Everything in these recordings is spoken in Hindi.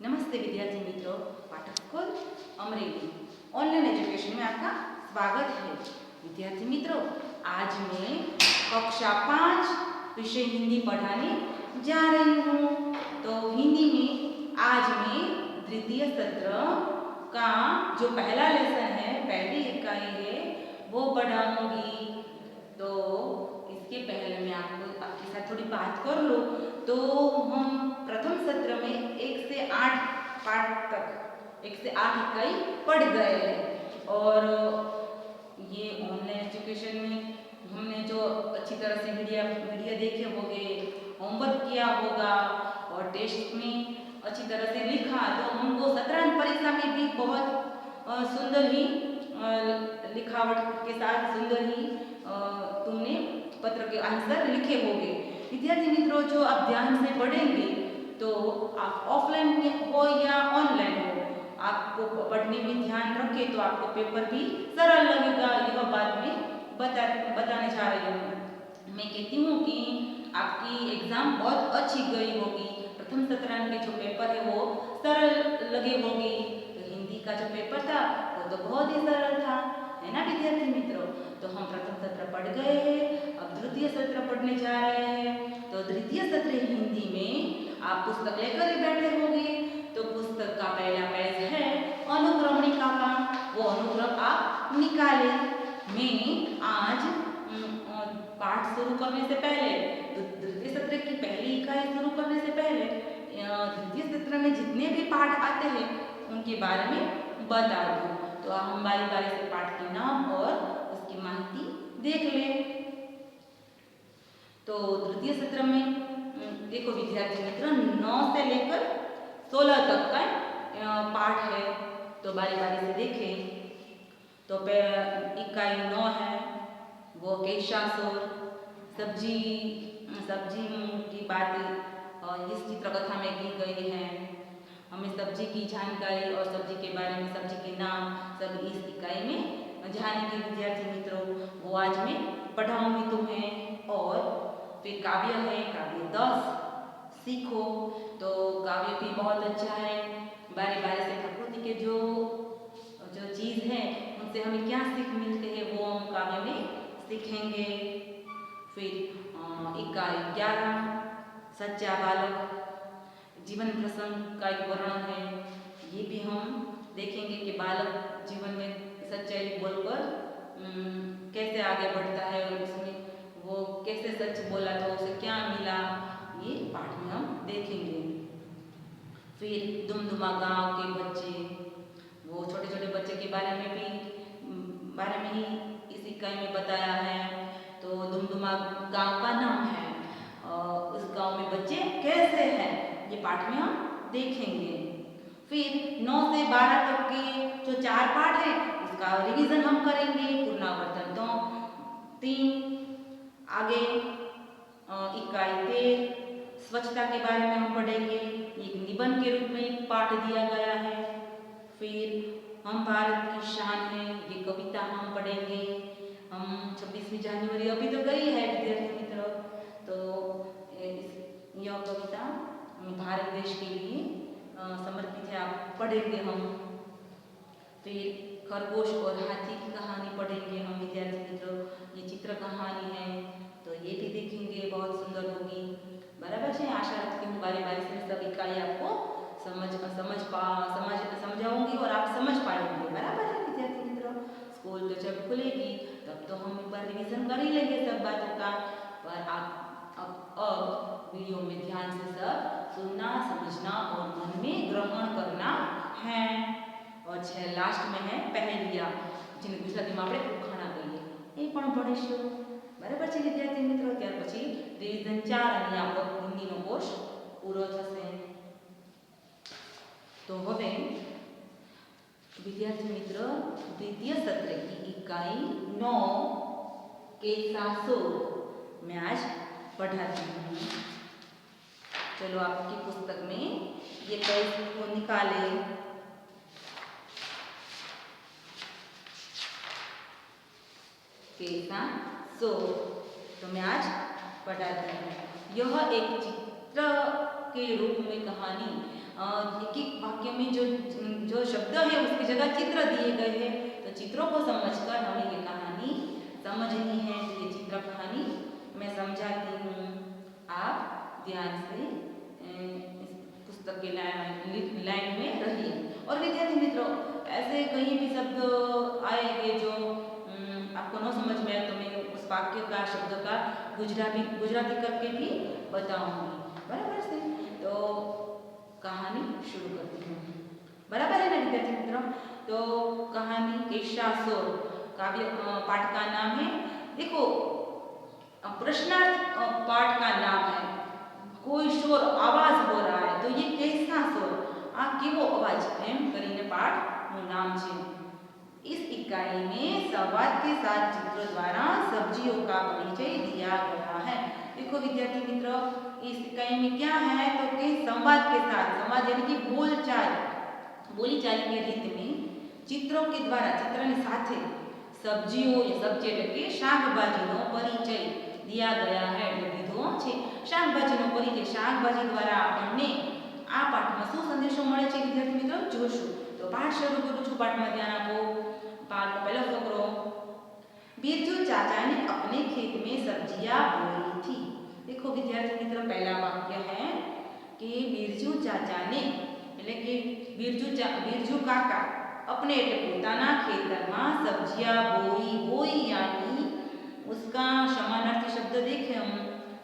नमस्ते विद्यार्थी मित्रों, पाठक स्कूल अमरेली ऑनलाइन एजुकेशन में आपका स्वागत है। विद्यार्थी मित्रों, आज मैं कक्षा 5 विषय हिंदी पढ़ाने जा रही हूँ। तो हिंदी में आज मैं द्वितीय सत्र का जो पहला लेसन है, पहली इकाई है, वो पढ़ाऊंगी। तो इसके पहले मैं आपके साथ थोड़ी बात कर लूँ। तो हम प्रथम सत्र में 1 से 8 पाठ तक 1 से 8 इकाई पढ़ गए हैं और ये ऑनलाइन एजुकेशन में हमने जो अच्छी तरह से वीडियो देखे होंगे, होमवर्क किया होगा और टेस्ट में अच्छी तरह से लिखा, तो हमको शतरंज परीक्षा में भी बहुत सुंदर ही लिखावट के साथ सुंदर ही तुमने पत्र के आंसर लिखे होंगे। विद्यार्थी मित्रों, जो आप ध्यान से पढ़ेंगे तो आप ऑफलाइन में हो या ऑनलाइन हो, आपको पढ़ने में ध्यान रखें तो आपको पेपर भी सरल लगेगा। यह बात मैं बताने जा रही हूँ। मैं कहती हूँ कि आपकी एग्जाम बहुत अच्छी गई होगी। प्रथम सत्रांत के जो पेपर है वो सरल लगे होगी। तो हिंदी का जो पेपर था वो तो बहुत ही सरल था, है ना विद्यार्थी मित्रों। तो हम प्रथम सत्र पढ़ गए हैं, अब द्वितीय सत्र पढ़ने जा रहे हैं। तो द्वितीय सत्र हिंदी में आप पुस्तक लेकर ही बैठे होंगे। तो पुस्तक का पहला पेज है अनुक्रमणिका का, वो अनुक्रम आप निकालें। मैं आज पाठ शुरू करने से पहले, द्वितीय सत्र की पहली इकाई शुरू करने से पहले द्वितीय सत्र में जितने भी पाठ आते हैं उनके बारे में बता दूँ। तो हम बारी बारी से पाठ के नाम और उसकी माहिती देख लें। तो द्वितीय सत्र में देखो विद्यार्थी मित्रों, 9 से लेकर 16 तक का पाठ है। तो बारी बारी से देखें। तो इकाई 9 है, वो केशासुर, सब्जी की बात इस चित्रकथा में की गई है। हमें सब्जी की जानकारी और सब्जी के बारे में, सब्जी के नाम सब इस इकाई में जानेंगे विद्यार्थी मित्रों। वो आज मैं पढ़ाऊंगी तुम्हें। और फिर काव्य है, काव्य 10 सीखो। तो काव्य भी बहुत अच्छा है। बारी बारी से प्रकृति के जो चीज़ है उनसे हमें क्या सीख मिलती है वो हम काव्य में सीखेंगे। फिर इकाई 11 सच्चा बालक, जीवन प्रसंग का एक वर्णन है। ये भी हम देखेंगे कि बालक जीवन में सच्चाई बोलकर कैसे आगे बढ़ता है और उसमें वो कैसे सच बोला तो उसे क्या मिला, ये पाठ में हम देखेंगे। फिर दुमदुमा गांव के बच्चे, वो छोटे छोटे बच्चे के बारे में ही इस इकाई में बताया है। तो दुमदुमा गांव का नाम है, उस गांव में बच्चे कैसे हैं ये पाठ में हम देखेंगे। फिर 9 से 12 तक के जो 4 पाठ है उसका रिवीजन हम करेंगे। पुनरावर्तन तो 3। आगे इकाई 13 स्वच्छता के बारे में हम पढ़ेंगे। एक निबंध के रूप में एक पाठ दिया गया है। फिर हम भारत की शान है, ये कविता हम पढ़ेंगे। हम 26वीं जनवरी अभी तो गई है विद्यार्थी मित्रों, तो यह कविता भारत देश के लिए समर्पित है, आप पढ़ेंगे हम। फिर खरगोश और हाथी की कहानी पढ़ेंगे हम विद्यार्थी मित्रों। ये चित्र कहानी है, तो ये भी देखेंगे, बहुत सुंदर होगी। बराबर है। आशा रखती हूँ बारी बारी से सब इकाई आपको समझाऊंगी और आप समझ पाएंगे। बराबर है विद्यार्थी मित्रों। स्कूल तो जब खुलेगी तब तो हम एक बार रिविजन कर ही लेंगे सब बातों का, पर आप अब वीडियो में ध्यान से सब सुनना, समझना और मन में ग्रहण करना है। और लास्ट में है पहेलिया, જેને ગુજરાતીમાં આપણે ઉખાણા કહીએ, એ પણ ભણીશું। બરાબર છે વિદ્યાર્થી મિત્રો। ત્યાર પછી રિવિઝન 4 અને આપણો હિન્દીનો કોર્સ પૂરો થશે। तो હવે विद्यार्थी मित्र, द्वितीय सत्र की इकाई 9 के सासुर मैं आज पढ़ाती हूँ। चलो आपकी पुस्तक में ये पेज को निकाले। कैसा सो, तो मैं आज पढ़ाती हूँ। यह एक चित्र के रूप में कहानी एक एक वाक्य में जो जो शब्द है उसकी जगह चित्र दिए गए हैं, तो चित्रों को समझकर हमें ये कहानी समझनी है। तो ये चित्र कहानी मैं समझाती हूँ, आप ध्यान से इस पुस्तक के लाइन में रहिए। और विद्यार्थी मित्रों, ऐसे कहीं भी शब्द आएंगे जो आपको न समझ में आए तो मैं उस वाक्य का शब्द का गुजराती करके भी बताऊंगी, बराबर से। तो कहानी शुरू करती हूँ, बराबर है ना विद्यार्थी मित्रों। तो कहानी केशासुर काव्य पाठ का नाम है। देखो, प्रश्नार्थ पाठ का नाम है। कोई शोर आवाज हो रहा है तो ये कैसा शोर, आ केवो अवाज एम करीने पाठનું नाम છે। इस इकाई में संवाद के साथ चित्र द्वारा सब्जियों का परिचय दिया गया है। देखो विद्यार्थी मित्रों, इस इकाई में क्या है तो कि संवाद के साथ, संवाद यानी कि बोलीचाल की रीत में चित्रों के द्वारा, चित्रनी साथे सब्जियों या सब्जी એટલે કે શાકભાજીનો પરિચય दिया गया है। એટલે દીધો છે શાકભાજીનો પરિચય। શાકભાજી द्वारा આપણને આ પાઠમાં શું સંદેશો મળે છે વિદ્યાર્થી મિત્રો જોશું। તો પાઠ શરૂ કરું છું, પાઠમાં ધ્યાન આપો। पाठ का पहला फकरो, बिरजू चाचा ने अपने खेत में सब्जियां बोई थी। देखो विद्यार्थी मित्रों, पहला वाक्य है कि बिरजू चाचा ने એટલે કે बिरजू काका अपने पोताना खेतर में सब्जियां बोई यानी उसका समानार्थी शब्द देखे, हम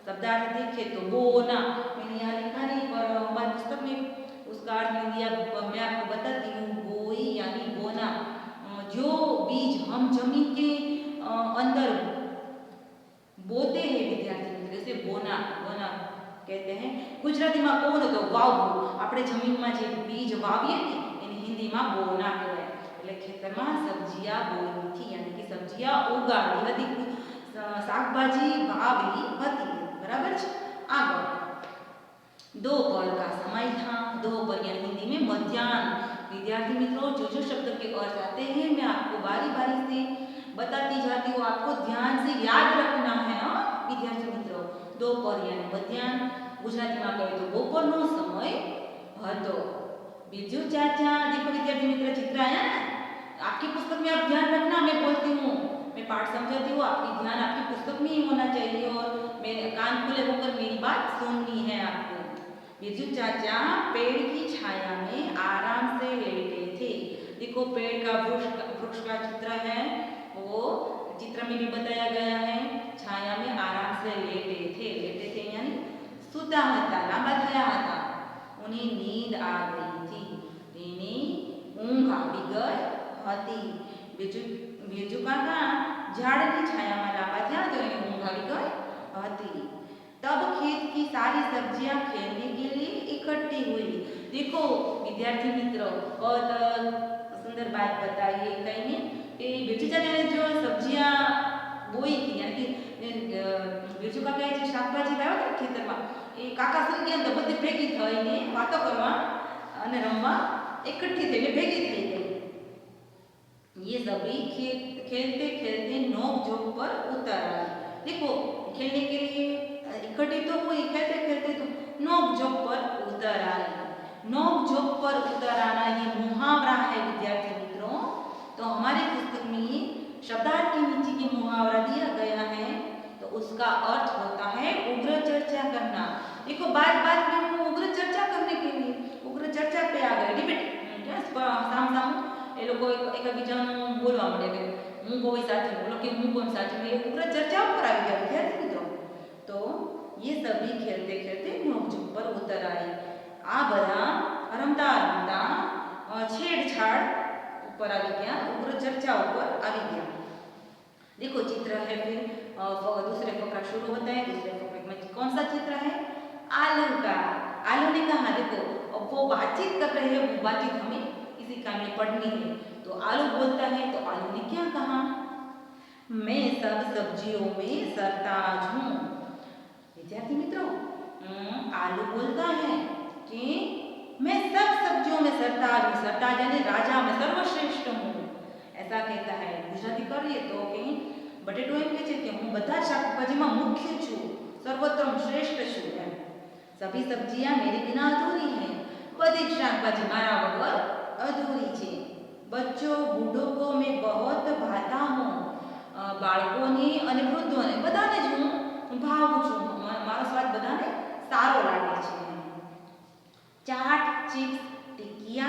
शब्दार्थ देखे तो बोना, मैंने यहाँ लिखा नहीं पर हमारे पुस्तक में उसका अर्थ नहीं दिया, मैं आपको बताती हूँ। बोई यानी बोना, जो बीज हम जमीन के अंदर बोते हैं विद्यार्थी मित्र, जैसे बोना कहते हैं। गुजराती में बोनो तो वावવું, આપણે જમીનમાં જે બીજ વાવીએ ને એને હિન્દીમાં બોના કહેવાય। એટલે ખેતરમાં સબ્जियां બોઈ थी यानी कि सब्जियां उगाड़ी હતી, શાકભાજી વાવી હતી, बराबर છે। આગળ, दोपहर का समय था। दोपहर यानी हिंदी में मध्याह्न। विद्यार्थी मित्रों, जो जो शब्द के अर्थ आते हैं मैं आपको बारी बारी से बताती जाती हूँ, आपको ध्यान से याद रखना है। विद्यार्थी मित्रों, दोपहर यानी मध्याह्न, गुजराती में कहे तो बपोरनो समय હતો। बिरजू चाचा, देखो विद्यार्थी मित्र चित्र आया ना, आपकी पुस्तक में आप ध्यान रखना, मैं बोलती हूँ, मैं पाठ समझाती हूँ, आपकी ध्यान आपकी पुस्तक में ही होना चाहिए और मेरे कान खुले होकर मेरी बात सुननी है आपको। बिरजू चाचा पेड़ की छाया में आराम से लेटे थे। देखो पेड़ का वृक्ष का चित्र है, वो चित्र में भी बताया गया है। छाया में आराम से लेटे थे यानी सुता हता, लांबा थया हता। उन्हें नींद आ गई थी, इन्हें ऊंघ આવી ગઈ હતી। बिरजू काका झाड़ की छाया में लांबा थया तो इन्हें ऊंघ આવી गई હતી। तब खेत की सारी सब्जियां खेलने के लिए इकट्ठी हुई। देखो विद्यार्थी मित्रों, बहुत सुंदर बात बताइए कहीं में कि बिरजू चाचा ने जो सब्जियां बोई थी यानी कि बिरजू काका જે શાકભાજી વાવ્યા હતા ખેતરમાં, એ કાકા શ્રી ગયા તો બધી ભેગી થઈને વાતો કરવા અને રમવા એકઠી થઈને ભેગી થઈ ગઈ। ये सभी खेलते खेलते नोक झोंक पर उतर आई। देखो खेलने के लिए इकट्ठी तो हुई, खेलते खेलते तो नोक झोंक पर उतर आई। नोक झोंक पर उतर आना ये मुहावरा है विद्यार्थी मित्रों। तो हमारे पुस्तक में शब्दार्थ के नीचे ये मुहावरा दिया गया है, तो उसका अर्थ होता है उग्र चर्चा करना। देखो बात बात में वो उग्र चर्चा करने के लिए उग्र चर्चा पे आ गए, डिबेट, साम એ લોકો એકબીજાનું બોલવા માંડે કે હું કોઈ સાચું બોલો કે હું કોણ સાચું, એ ઉગ્ર ચર્ચા ઉપર આવી ગયા વિદ્યાર્થી મિત્રો। તો ये सभी खेलते खेलते नोकझोंक पर उतर आए। आ बधा रमता रमता छेड़छाड़ ऊपर આવી ગયા, उग्र चर्चा ऊपर આવી ગયા। देखो चित्र है, फिर दूसरे फकरा शुरू होता है। दूसरे फकरे में कौन सा चित्र है? आलू का। आलू ने कहा देखो अब वो बातचीत कर रहे हैं, वो बातचीत हमें इसी काम में पढ़नी है। तो आलू बोलता है, तो आलू ने क्या कहा? मैं सब सब्जियों में सरताज हूँ। विद्यार्थी मित्रों, आलू बोलता है कि मैं सब सब्जियों में सरताज हूँ। सरताज यानी राजा, में सर्वश्रेष्ठ हूँ, ऐसा कहता है। गुजराती करिए तो कि बटेटो एम कहे कि हूँ बधा शाकभाजी में मुख्य छू, सर्वोत्तम श्रेष्ठ छू। सभी सब्जियां मेरे बिना अधूरी हैं। बधी ज शाकभाजी मारा वगर अधूरी छे। बच्चों बूढ़ों को मैं बहुत भाता हूँ। बाळकोने અને વૃદ્ધોને બધાને જ હું ભાવું છું, મારો સ્વાદ બધાને સારો લાગે છે। चाट, चिप्स, टिकिया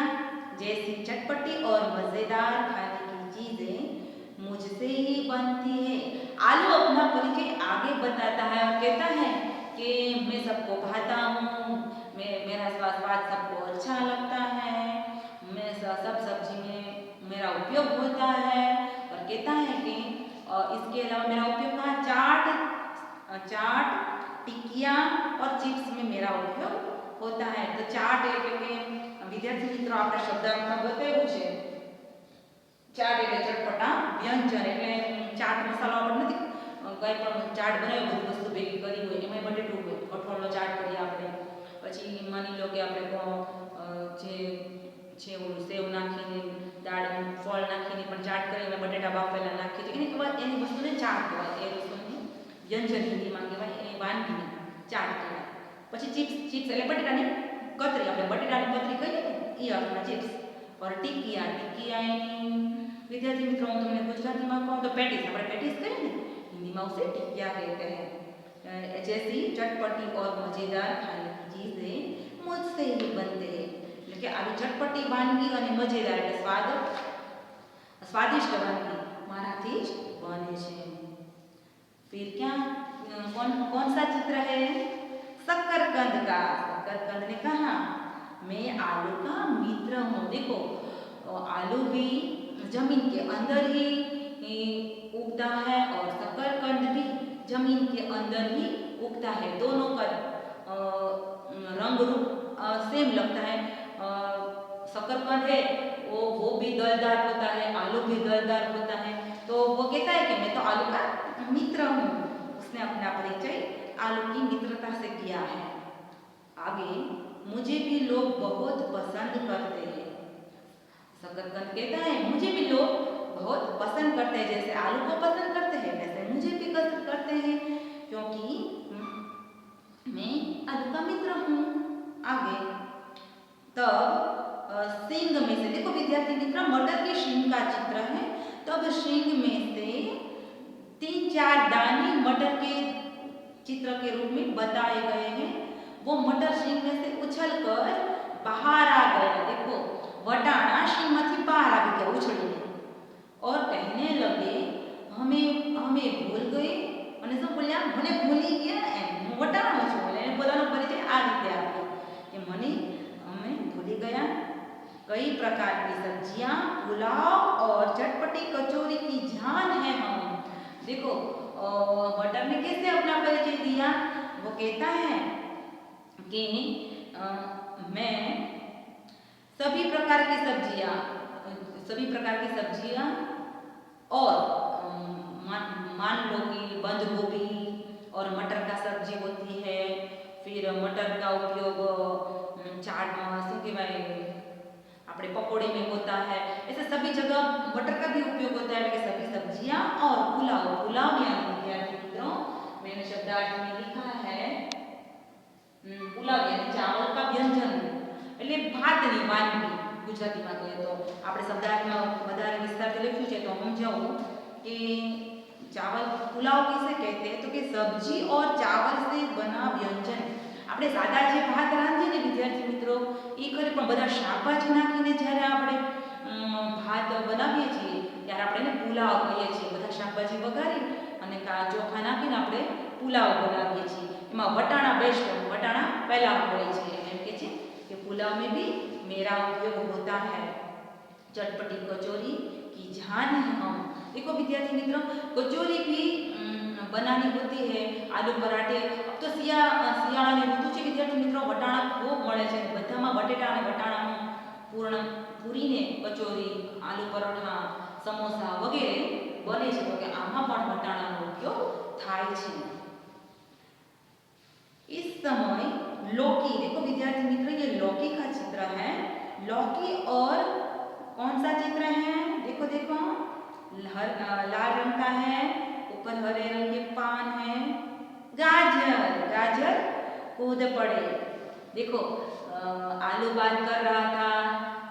जैसी चटपटी और मजेदार खाने की चीजें मुझसे ही बनती है। आलू अपना परिचय आगे बताता है और कहता है कि मैं सबको भाता हूँ, मेरा स्वाद सबको अच्छा लगता है, मैं सब सब्जी में मेरा उपयोग होता है। और कहता है कि इसके अलावा मेरा उपयोग कहाँ, चाट, टिकिया और चिप्स में मेरा उपयोग होता है। तो चाट એટલે કે વિદ્યાર્થી મિત્રો આપણે શબ્દાર્થમાં બતાવ્યું છે। ચાટ એટલે ચટપટા વ્યંજન, એટલે ચાટ મસાલો આપણે નથી કઈ પણ ચાટ બનાવી બધી વસ્તુ ભેગી કરી હોય, એમાં બટેટું હોય, કઠોળનો ચાટ કરીએ આપણે, પછી માની લો કે આપણે જે છે ઓલું સેવ નાખીને દાળ ફળ નાખીને પણ ચાટ કરી, એમાં બટેટા બાફેલા નાખીએ છીએ, એની વસ્તુને ચાટ કહેવાય। એ વસ્તુને વ્યંજન હિન્દીમાં કહેવાય, એ વાનગીને ચાટ કહેવાય। પછી चिप्स એટલે બટેટાની કતરી, આપણે બટેટાની કતરી કહીએ ને એ અર્થમાં चिप्स। और टिकिया એની विद्यार्थी मित्रों હું તમને ગુજરાતીમાં કહું તો પેટીસ, આપણે પેટીસ કહીએ ને हिंदीમાં उसे टिकिया कहते हैं। जैसी चटपटी और मजेदार खाने की चीजें मुझसे ही बनते हैं, એટલે કે આવી ચટપટી વાનગી અને મજેદાર એટલે स्वादिष्ट वानगी મારાથી જ બને છે। फिर क्या कौन सा चित्र है, शकरकंद का। शकरकंद ने कहा मैं आलू का मित्र हूँ। देखो आलू भी जमीन के अंदर ही उगता है और शकरकंद भी जमीन के अंदर ही उगता है। दोनों का रंग रूप सेम लगता है। शकरकंद है वो भी दलदार होता है, आलू भी दलदार होता है। तो वो कहता है कि मैं तो आलू का मित्र हूँ। उसने अपना परिचय आलू की मित्रता से किया है। आगे मुझे भी लोग बहुत पसंद करते हैं। शकरकंद कहता है मुझे भी लोग बहुत पसंद करते हैं, जैसे आलू को पसंद करते हैं वैसे मुझे भी पसंद करते हैं, क्योंकि मैं आलू का मित्र हूँ। आगे तब सींग में से, देखो विद्यार्थी मित्र मटर के सींग का चित्र है। तब सींग में से 3-4 दाने मटर के चित्र के रूप में बताए गए हैं। वो मटर सींग में से उछल कर बाहर आ गया। देखो वटाणा सींग में बाहर आ गया उछलीने और कहने लगे हमें भूल गए। અને શું બોલ્યા, મને ભૂલી ગયા એમ, હું વટાણો છું, એટલે એને પોતાનો પરિચય આ રીતે આપ્યો કે અમે ભૂલી ગયા। कई प्रकार की सब्जियां, पुलाव और चटपटी कचौरी की जान है हम। देखो मटर ने कैसे अपना परिचय दिया, वो कहता है कि मैं सभी प्रकार की सब्जियां और मान लो कि बंद गोभी और मटर का सब्जी होती है, फिर मटर का उपयोग चाट શું કહેવાય अपने पकोड़े में होता है, ऐसे सभी जगह मटर का भी उपयोग होता है। सभी सब्जियां और पुलाव यानी विद्यार्थी मित्रों मैंने शब्दार्थ में लिखा है पुलाव यानी चावल का व्यंजन, એટલે ભાતની વાનગી ગુજરાતીમાં કહીએ તો। આપણે શબ્દાર્થમાં વધારે વિસ્તારથી લખ્યું છે તો સમજાવું કે चावल पुलाव किसे कहते हैं, तो कि सब्जी और चावल से बना व्यंजन। આપણે સાદા જે ભાત રાંધીએ ને વિદ્યાર્થી મિત્રો એ ખરી, પણ બધા શાકભાજી નાખીને જ્યારે આપણે ભાત બનાવીએ છીએ ત્યારે આપણે એને પુલાવ કહીએ છીએ। બધા શાકભાજી વઘારી અને ચોખા નાખીને આપણે પુલાવ બનાવીએ છીએ। એમાં વટાણા બેસ્ટ, વટાણા પહેલા હોય છે, એમ કે છે કે પુલાવ में भी मेरा उपयोग होता है। चटपटी कचौरी की जान है हम। देखो विद्यार्थी मित्रों कचौरी भी बनानी होती है, आलू पराठे। अब तो શિયાળાની ઋતુ છે વિદ્યાર્થી મિત્રો, વટાણા ખૂબ મળે છે, બધામાં બટેટા અને વટાણાનું પૂરીને કચોરી, આલુ પરોઠા, સમોસા વગેરે બને છે, તો કે આમાં પણ વટાણાનો ઉપયોગ થાય છે। इस समय लौकी, देखो विद्यार्थी मित्र ये लौकी का चित्र है। लौकी और कौन सा चित्र है, देखो देखो लाल रंग का है, ऊपर हरे रंग के पान है। गाजर कूद पड़े, देखो आलू बात कर रहा था,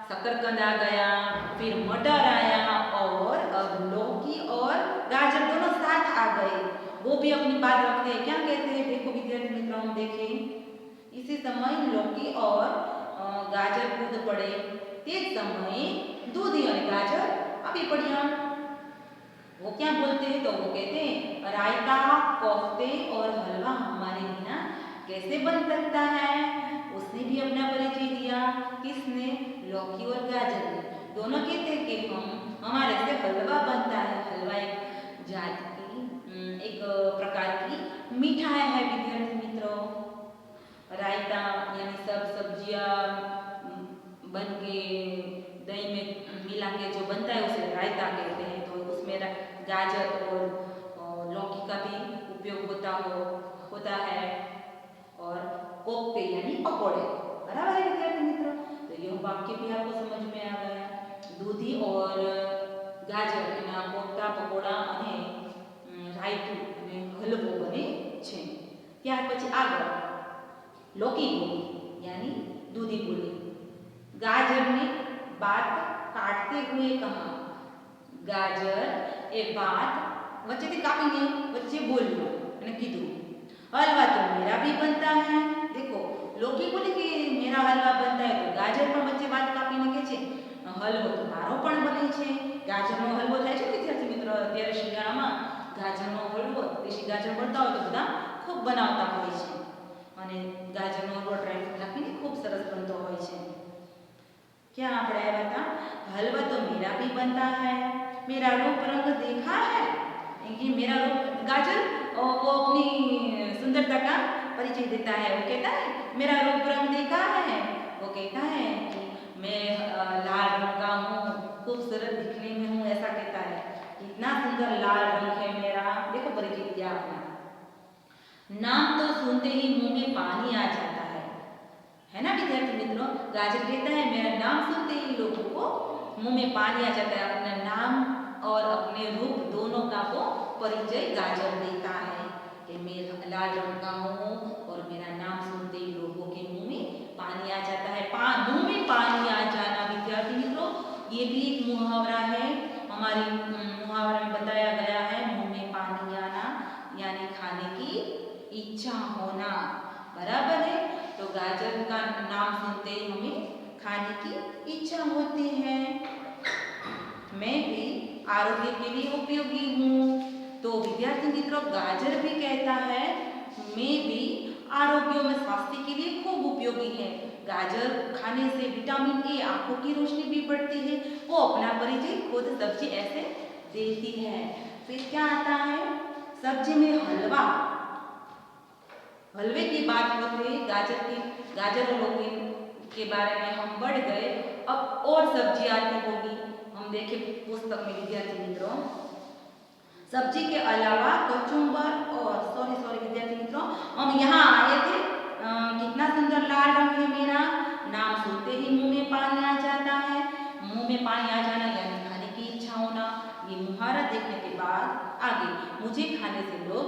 शकरकंद आ गया, फिर मटर आया और अब लौकी और गाजर दोनों साथ आ गए। वो भी अपनी बात रखते हैं। क्या कहते हैं? देखो विद्यार्थी मित्रों, हम देखें। इसी समय लौकी और गाजर कूद पड़े, તે જ સમયે દૂધી અને ગાજર આવી પડ્યા। वो क्या बोलते हैं? तो वो कहते हैं रायता, कोफ्ते और हलवा हमारे बिना कैसे बन सकता है। उसने भी अपना परिचय दिया। किसने? लौकी और गाजर ने। दोनों कहते हैं कि हमारे से हलवा बनता है। हलवा एक जात की एक प्रकार की मिठाई है विद्यार्थी मित्रों। रायता यानी सब सब्जियां बन के दही में मिला के जो बनता है उसे रायता कहते हैं। तो उसमें गाजर और लौकी का भी उपयोग होता है। और कोफ्ते यानी पकोड़े। बराबर है विद्यार्थी मित्रों? तो यह वाक्य भी आपको समझ में आ गया। दूधी और गाजर एना कोफ्ता, पकोड़ा અને રાયતું અને હલવો બને છે। ત્યાર પછી આગળ लौकी बोली यानी दूधी बोली। गाजर ने बात काटते हुए कहा। गाजर ए बात वच्चेथी कापीने वच्चे बोल्यो અને कीधुं हलवा तो मेरा भी बनता है। देखो लौकी बोली कि मेरा हलवा बनता है, तो गाजर पण वच्चे बात कापीने કહે છે हलવો तो मारो पण बने छे। गाजरनो हलવો થાય છે વિદ્યાર્થી મિત્રો। અત્યારે શિયાળામાં ગાજરનો હલવો, દેશી ગાજર મળતા હોય તો બધા ખૂબ બનાવતા હોય છે અને ગાજરનો હલવો ડ્રાયફ્રૂટ નાખીને ખૂબ સરસ બનતો હોય છે। क्या આપણે આવ્યા હતા? हलवा तो मेरा भी बनता है, मेरा रूप रंग देखा है। ये मेरा रूप, गाजर वो अपनी सुंदरता का परिचय देता है। वो कहता है मेरा रूप रंग देखा है। वो कहता है कि मैं लाल रंग का हूँ, खूबसूरत दिखने में हूँ, ऐसा कहता है। कितना सुंदर लाल रंग है मेरा। देखो परिचय दिया अपना। नाम तो सुनते ही मुंह में पानी आ जाता है ना विद्यार्थी मित्रों? गाजर कहता है मेरा नाम सुनते ही लोगों को मुंह में पानी आ जाता है। अपना नाम और अपने रूप दोनों का वो परिचय गाजर देता है कि मैं लाल रंग का हूँ और मेरा नाम सुनते ही लोगों के मुंह में पानी आ जाता है। मुंह में पानी आ जाना विद्यार्थी मित्रों, ये भी एक मुहावरा है। हमारी मुहावरा में बताया गया है मुंह में पानी आना यानी खाने की इच्छा होना। बराबर है? तो गाजर का नाम सुनते ही हमें खाने की इच्छा होती है। मैं भी आरोग्य के लिए उपयोगी हूँ। तो विद्यार्थी मित्रों, गाजर भी कहता है मैं भी आरोग्य में स्वास्थ्य के लिए खूब उपयोगी है। गाजर खाने से विटामिन ए, आंखों की रोशनी भी बढ़ती है। वो अपना परिचय खुद सब्जी ऐसे देती है। फिर क्या आता है? सब्जी में हलवा, हलवे की बात होते गाजर और लौकी के बारे में हम बढ़ गए। अब और सब्जी आती होगी। हम देखें पुस्तक में विद्यार्थी मित्रों, सब्जी के अलावा कचुम्बर और सॉरी विद्यार्थी मित्रों, हम यहाँ आए थे। कितना सुंदर लाल रंग है मेरा, नाम सुनते ही मुंह में पानी आ जाता है। मुंह में पानी आ जाना यानी खाने की इच्छा होना। ये मुहावरा देखने के बाद आगे मुझे खाने से लोग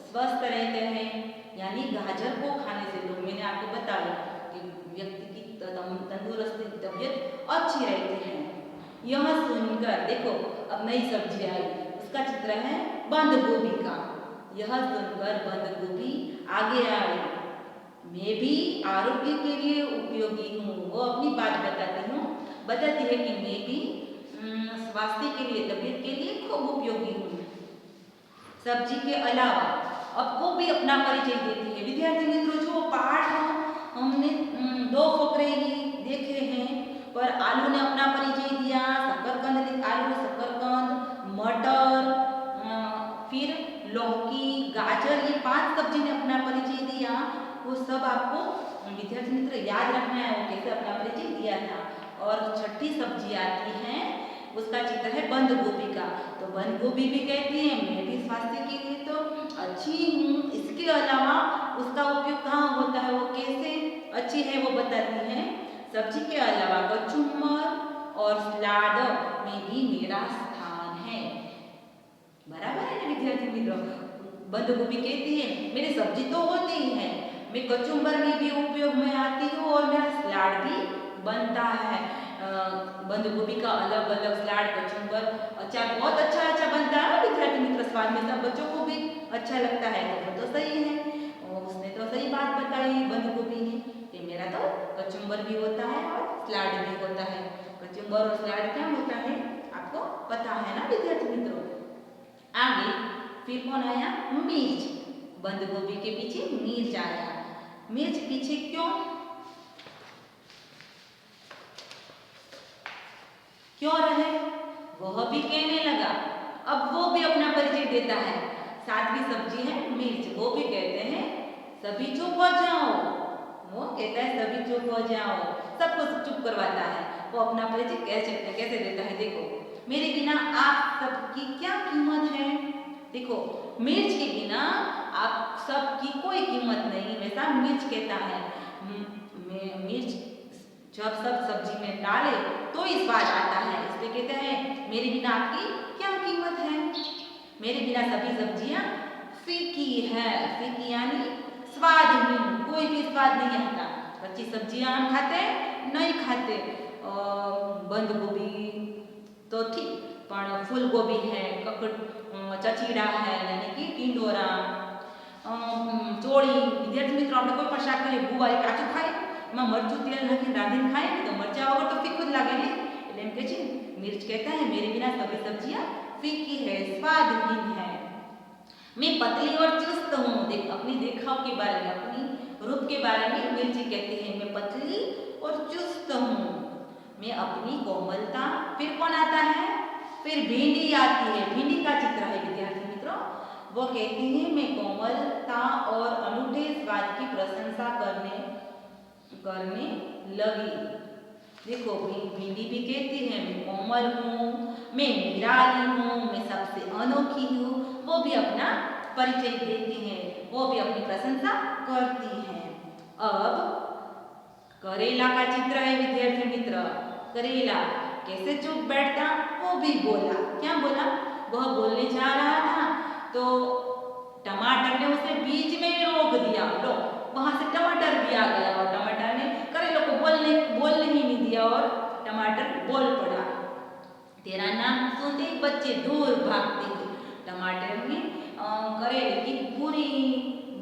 स्वस्थ रहते हैं यानी गाजर को खाने से लोग, मैंने आपको बताया कि व्यक्ति की तंदुरुस्ती, तबीयत अच्छी रहती है। यह सुनकर देखो अब नई सब्जी आई, उसका चित्र है बंद गोभी का। यह सुनकर बंद गोभी आगे आई। मैं भी आरोग्य के लिए उपयोगी हूँ। वो अपनी बात बताती है कि मैं भी स्वास्थ्य के लिए, तबीयत के लिए खूब उपयोगी हूँ। सब्जी के अलावा अब वो भी अपना परिचय देती है। विद्यार्थी मित्रों, जो पाठ हमने दो फकरे ही देखे हैं, पर आलू ने अपना परिचय दिया, शकरकंद ने आलू, शकरकंद, मटर, फिर लौकी, गाजर, ये 5 सब्जी ने अपना परिचय दिया। वो सब आपको विद्यार्थी मित्र याद रखना है वो कैसे अपना परिचय दिया था। और छठी सब्जी आती है, उसका चित्र है बंद गोभी का। तो बंद गोभी भी कहती है मैं भी स्वास्थ्य के लिए तो अच्छी हूँ। इसके अलावा उसका उपयोग कहाँ होता है, वो कैसे अच्छी है वो बताती है। सब्जी के अलावा कचुम्बर और सलाद में भी मेरा स्थान है। बराबर है ना विद्यार्थी मित्रों? बंद गोभी कहती है मेरी सब्जी तो होती ही है, मैं कचुम्बर में भी उपयोग में आती हूँ और मेरा सलाद भी बनता है। बंद गोभी का अलग अलग सलाद, कचुम्बर, अचार बहुत अच्छा बनता है विद्यार्थी मित्र। स्वाद में सब बच्चों को भी अच्छा लगता है, तो सही है। और उसने तो सही बात बताई बंद गोभी ने कि मेरा तो कचुम्बर भी होता है और सलाद भी होता है। कचुम्बर और सलाद क्या होता है आपको पता है ना विद्यार्थी मित्रों। आगे फिर कौन आया? मिर्च। बंद गोभी के पीछे मिर्च आया। मिर्च पीछे क्यों रहे? वह भी कहने लगा। अब वो भी अपना परिचय देता है। सातवीं सब्जी है मिर्च। वो भी कहते हैं सभी चुप हो जाओ। वो कहता है सभी चुप हो जाओ, सबको चुप करवाता है। वो अपना परिचय कैसे देता है देखो। मेरे बिना आप सबकी क्या कीमत है? देखो, मिर्च के बिना आप सबकी कोई कीमत नहीं, वैसा मिर्च कहता है। मिर्च जब सब सब्जी में डाले तो ही स्वाद आता है, इसलिए कहते हैं मेरे बिना आपकी क्या कीमत है? मेरे बिना सभी सब्जियां फीकी है। फीकी यानी स्वादहीन, कोई भी स्वाद नहीं आता। कच्ची सब्जियां हम खाते नहीं खाते। बंद गोभी तो ठीक, पण फूल गोभी है, चचीड़ा है यानी कि टिंडोरा, ચોળી। વિદ્યાર્થી મિત્રો આપણે કોઈ પણ શાક કરીએ ગુવાળી કાચું ખાય એમાં મરચું તેલ નાખીને રાંધીને ખાય ને તો મરચા વગર તો ફીકું જ લાગે ને, એટલે એમ કહે છે मिर्च कहता है मेरे बिना सभी सब्जियां फीकी है, स्वादहीन है। मैं पतली और चुस्त हूँ। अपनी देखाव के बारे में, अपनी रूप के बारे में मिर्ची कहती है मैं पतली और चुस्त हूँ। मैं अपनी कोमलता, फिर कौन आता है? फिर भिंडी आती है। भिंडी का चित्र है विद्यार्थी मित्रों। वो कहती है मैं कोमलता और अनूठे स्वाद की प्रशंसा करने लगी। देखो, भिंडी भी कहती है मैं कोमल हूँ, मैं निराली हूँ, मैं सबसे अनोखी हूँ। वो भी अपना परिचय देती है, वो भी अपनी प्रशंसा करती है। अब करेला का चित्र है विद्यार्थी मित्र। करेला कैसे चुप बैठता? वो भी बोला। क्या बोला? वह बोलने जा रहा था तो टमाटर ने उसे बीच में रोक दिया। लो, वहां से टमाटर भी आ गया और टमाटर ने करेले को बोलने ही नहीं दिया और टमाटर बोल पड़ा। तेरा नाम सुनते ही बच्चे दूर भागते थे। टमाटर ने करेले की पूरी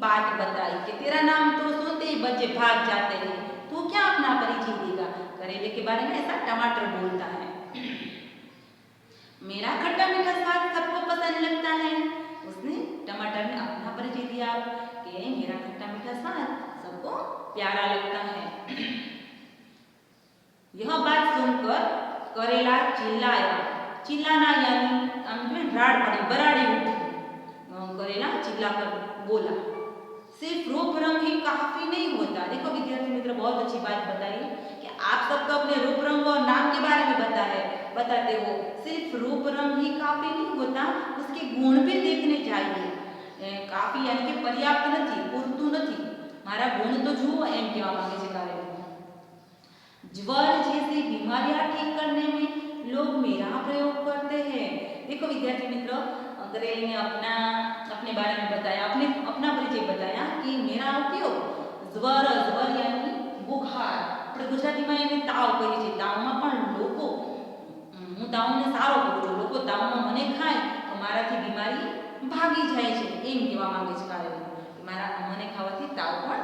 बात बताई कि तेरा नाम तो सुनते ही बच्चे भाग जाते हैं, तू क्या अपना परिचय देगा? करेले के बारे में ऐसा टमाटर बोलता है। मेरा खट्टा मीठा स्वाद सबको पसंद लगता है। उसने टमाटर ने अपना परिचय दिया कि मेरा खट्टा मीठा स्वाद सबको प्यारा लगता है। यह बात सुनकर करेला चिल्लाया। चिल्लाना यानी राड़ पड़ी, बराड़ी उठी। करेला चिल्लाकर बोला सिर्फ रूप रंग ही काफी नहीं होता। देखो विद्यार्थी मित्र, बहुत अच्छी बात बताई कि आप सबको अपने रूप रंग और नाम के बारे में बताते हो। सिर्फ रूप रंग ही काफी नहीं होता, उसके गुण भी देखने चाहिए। काफी यानी कि पर्याप्त नहीं, पूरतू नहीं, मारा गुण तो जुओ एम कहेवा मांगे छे करेला। ज्वर जैसी बीमारियां ठीक करने में लोग मेरा प्रयोग करते हैं। देखो विद्यार्थी मित्रों, करेले ने अपने बारे में बताया, अपना परिचय बताया कि मेरा उपयोग ज्वर यानी बुखार, આપણે ગુજરાતીમાં એને તાવ કહીએ છીએ। તાવમાં પણ લોકો, હું તાવને સારો કરું છું, લોકો તાવમાં મને ખાય તો મારાથી બીમારી ભાગી જાય છે, એમ કહેવા માંગે છે કરેલા। મને ખાવાથી તાવ પણ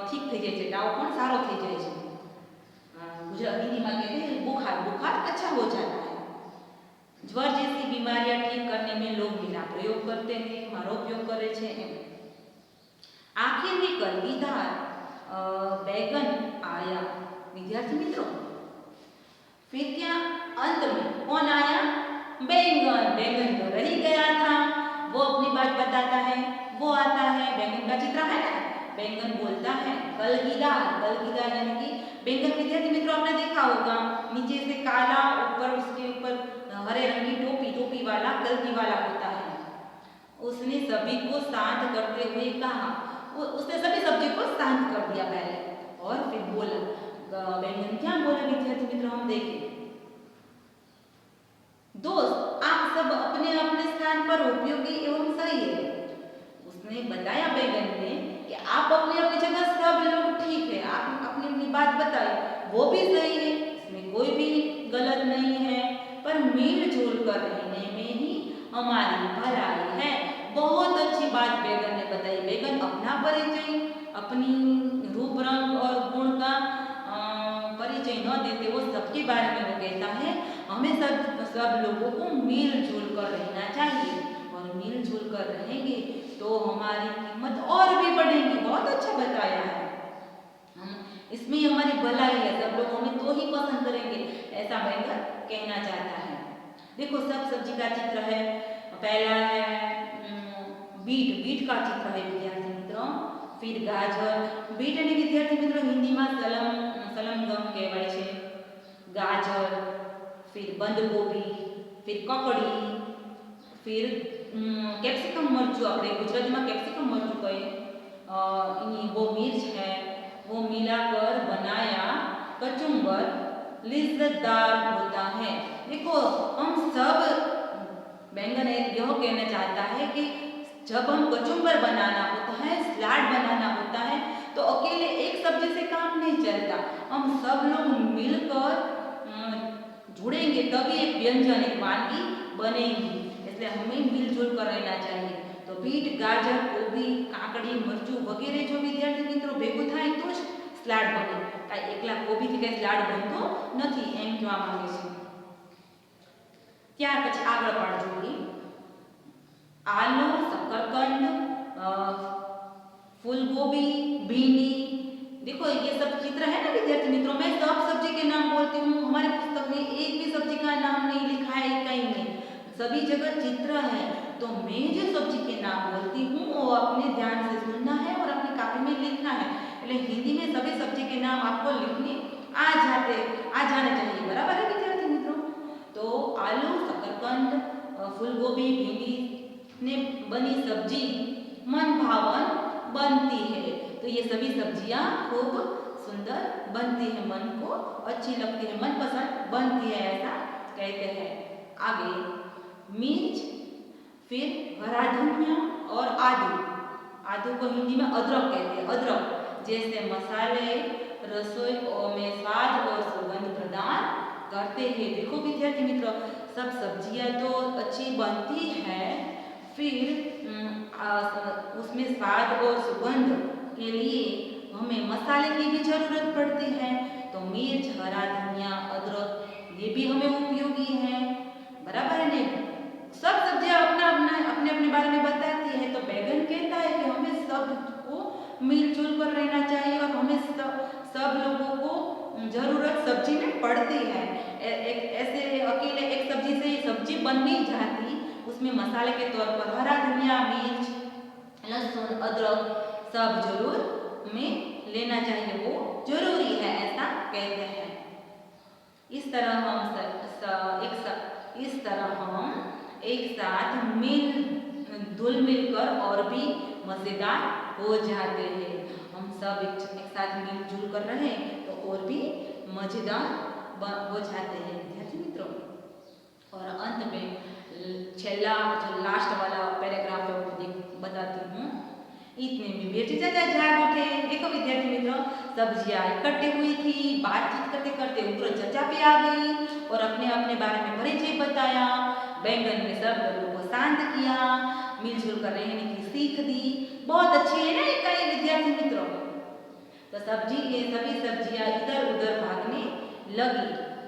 ठीक થઈ જાય છે, તાવ પણ સારો થઈ જાય છે। हिंदी में कहते हैं बुखार अच्छा हो जाता है। ज्वर जैसी बीमारियां ठीक करने में लोग मेरा प्रयोग करते हैं, मारो उपयोग करे छे। आखिर में कलगीदार बैगन आया। विद्यार्थी मित्रों, फिर क्या अंत में कौन आया? बैगन तो रह गया था। वो अपनी बात बताता है, वो आता है। बैगन का चित्र है ना, बैंगन बोलता है। कलगीदार यानी कि बैंगन विद्यार्थी मित्रों आपने देखा होगा, नीचे से काला, ऊपर उसके ऊपर हरे रंग की टोपी वाला कलगी वाला होता है। उसने सभी को शांत करते हुए कहा, उसने सभी सब्जी को शांत कर दिया पहले और फिर बोला। बैंगन क्या बोला विद्यार्थी मित्रों, हम देखें। दोस्त, आप सब अपने अपने स्थान पर उपयोगी एवं सही है। उसने बताया बैगन ने कि आप अपनी अपनी जगह सब लोग ठीक है, आप अपनी अपनी बात बताई, वो भी सही है, इसमें कोई भी गलत नहीं है, पर मिलजुल कर रहने में ही हमारी भलाई है। बहुत अच्छी बात बैगन ने बताई। बैगन अपना परिचय, अपनी रूप रंग और गुण का परिचय न देते वो सबके बारे में वो कहता है हमें सब लोगों को मिलजुल कर रहना चाहिए, और मिलजुल कर रहेंगे तो हमारी कीमत और भी बढ़ेगी। बहुत अच्छा बताया है, इसमें हमारी भलाई है, सब लोग हमें तो ही पसंद करेंगे, ऐसा बैगन कहना चाहता है। देखो सब सब्जी का चित्र है। पहला है बीट का चित्र है विद्यार्थी मित्रों, फिर गाजर। बीट ने विद्यार्थी मित्रों हिंदी में सलंगम कहवाय छे। गाजर, फिर बंद गोभी, फिर ककड़ी, फिर कैप्सिकम मरचू, अपने गुजराती में कैप्सिकम मरचू कहे, वो मिर्च है, वो मिलाकर बनाया कचुम्बर लिज्जतदार होता है। देखो हम सब बैंगन यह कहना चाहता है कि जब हम कचुम्बर बनाना होता है, सलाद बनाना होता है, तो अकेले एक सब्जी से काम नहीं चलता, हम सब लोग मिलकर जुड़ेंगे तभी एक व्यंजन, एक वानगी बनेगी। इसलिए हमें मिलजुल कर रहना चाहिए। तो बीट, गाजर, गोभी, काकड़ी, मरचू वगैरह जो विद्यार्थी मित्रों भेगुं थाय तो ज सलाड बने, कांई एकला गोभीथी कांई सलाड बनतो नथी एम कहेवा मांगे छे। त्यार पछी આગળ पाठ જોઈએ। आलू, शकरकंद, फूलगोभी, भिंडी। देखो ये सब चित्र है ना विद्यार्थी मित्रों, मैं सब सब्जी के नाम बोलती हूँ, हमारे पुस्तक में एक भी सब्जी का नाम नहीं लिखा है कहीं नहीं, सभी जगह चित्र है। तो मैं जो सब्जी के नाम बोलती हूँ वो अपने ध्यान से सुनना है और अपनी कॉपी में लिखना है। એટલે हिंदी में सभी सब्जी के नाम आपको लिखने आ जाने चाहिए, बराबर है विद्यार्थी मित्रों। तो आलू, शकरकंद, फूलगोभी, भिंडी ने बनी सब्जी मन भावन बनती है। तो ये सभी सब्जियां खूब सुंदर बनती है, मन को अच्छी लगती है, मन पसंद बनती है, ऐसा कहते हैं। आगे मिर्च, फिर हरा धनिया और आदू को हिंदी में अदरक कहते हैं। अदरक जैसे मसाले रसोई में स्वाद और सुगंध प्रदान करते हैं। देखो विद्यार्थी मित्रों सब सब्जियां तो अच्छी बनती है, फिर उसमें स्वाद और सुगंध के लिए हमें मसाले की भी जरूरत पड़ती है। तो मिर्च, हरा धनिया, अदरक ये भी हमें उपयोगी है, बराबर है नहीं। सब सब्जियां अपने अपने बारे में बताती है। तो बैगन कहता है कि हमें सबको मिलजुल कर रहना चाहिए और हमें सब लोगों को जरूरत सब्जी में पड़ती है। ऐसे अकेले एक सब्जी से सब्जी बन नहीं जाती, उसमें मसाले के तौर पर हरा धनिया, मिर्च, लहसुन, अदरक सब जरूर में लेना चाहिए, वो जरूरी है, ऐसा कहते हैं। इस तरह हम एक साथ धुल मिलकर और भी मजेदार हो जाते हैं। हम सब एक साथ मिलजुल कर रहे तो और भी मजेदार हो जाते हैं विद्यार्थी मित्रों। और अंत में छेल्ला जो लास्ट वाला पैराग्राफ है वो बताती हूँ। इतने में बेटी चाचा जाग उठे। देखो विद्यार्थी मित्रों सब्जियां इकट्ठी हुई थी, बातचीत करते करते ऊपर चचा पे आ गई और अपने अपने बारे में परिचय बताया। बैंगन ने सब लोगों को शांत किया, मिलजुल कर रहने की सीख दी। बहुत अच्छी है ना ये कई विद्यार्थी मित्रों। तो सभी सब्जियां इधर उधर भागने लगी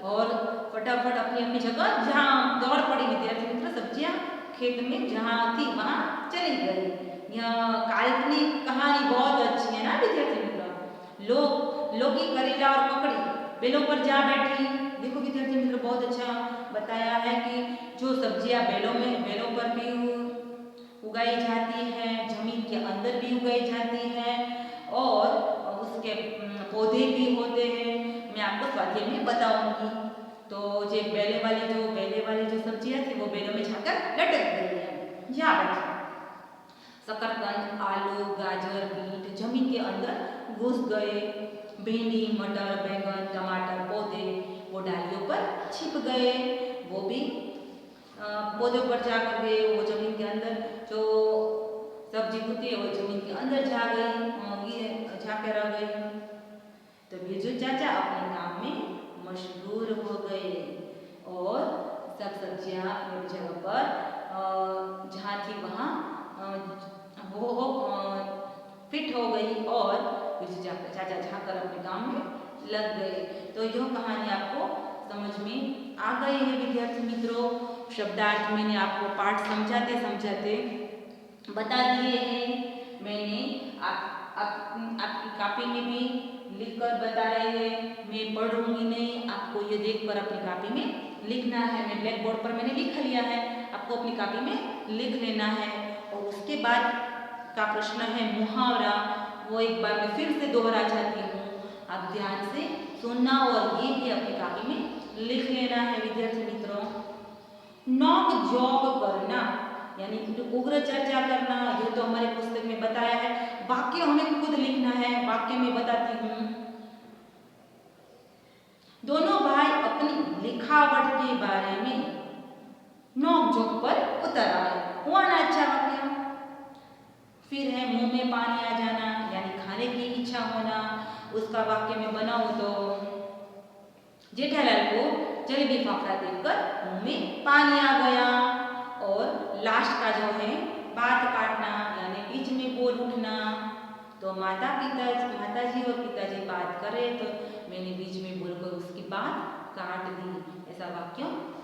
और फटाफट अपनी अपनी जगह जहाँ दौड़ पड़ी विद्यार्थी मित्रों, सब्जियां खेत में जहाँ थी वहाँ चली गई। यह काल्पनिक कहानी बहुत अच्छी है ना विद्यार्थी मित्रों। लौकी, करेला और ककड़ी बेलों पर जा बैठी। देखो विद्यार्थी मित्रों बहुत अच्छा बताया है कि जो सब्जियां बेलों पर भी उगाई जाती है, जमीन के अंदर भी उगाई जाती है और उसके पौधे भी होते हैं। मैं आपको स्वाध्याय में बताऊंगी। तो जो बेले वाली जो सब्जियां थी वो बेलों में जाकर लटक गई है, जा बैठी। शकरकंद, आलू, गाजर, बीट जमीन के अंदर घुस गए। भिंडी, मटर, बैंगन, टमाटर पौधे वो डालियों पर छिप गए, वो भी पौधों पर जाकर गए। वो जमीन के अंदर जो सब्जी होती है वो जमीन के अंदर जा गई, जाके रह गई। तो बिरजू चाचा अपने काम में मशगूल हो गए और सब सब्जियां अपनी जगह पर जहाँ थी वहाँ वो फिट हो गई और बिरजू चाचा जाकर अपने काम में लग गए। तो यह कहानी आपको समझ में आ गई है विद्यार्थी मित्रों। शब्दार्थ मैंने आपको पाठ समझाते समझाते बता दिए हैं। मैंने आपकी कॉपी में भी लिखकर बताए हैं। मैं पढ़ूंगी नहीं, आपको ये देखकर अपनी कॉपी में लिखना है। मैं ब्लैक बोर्ड पर मैंने लिख लिया है, आपको अपनी कॉपी में लिख लेना है। और उसके बाद का प्रश्न है मुहावरा, वो एक बार मैं फिर से दोहरा चाहती हूँ, आप ध्यान से सुनना और ये भी अपनी कॉपी में लिख लेना है विद्यार्थी मित्रों। नॉक जॉब करना यानी उग्र चर्चा करना, ये तो हमारे पुस्तक में बताया है। वाक्य हमें खुद लिखना है, वाक्य में बताती हूँ। दोनों भाई अपनी लिखावट के बारे में नोक झोंक पर उतर आए, हुआ ना अच्छा वाक्य। फिर है मुंह में पानी आ जाना यानी खाने की इच्छा होना, उसका वाक्य में बनाओ तो जेठालाल को जलेबी फाफड़ा देखकर मुंह में पानी आ गया। और लास्ट का जो है बात काटना यानी बीच में बोल उठना। तो माताजी और पिताजी बात करे तो मैंने बीच में बोलकर उसकी बात काट दी। ऐसा वाक्य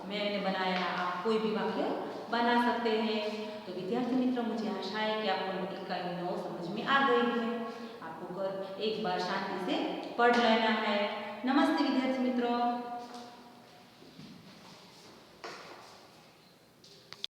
मैंने बनाया, आप कोई भी वाक्य बना सकते हैं। तो विद्यार्थी मित्रों, मुझे आशा है कि आपको इकाई 9 समझ में आ गई है। आपको कर एक बार शांति से पढ़ लेना है। नमस्ते विद्यार्थी मित्रों।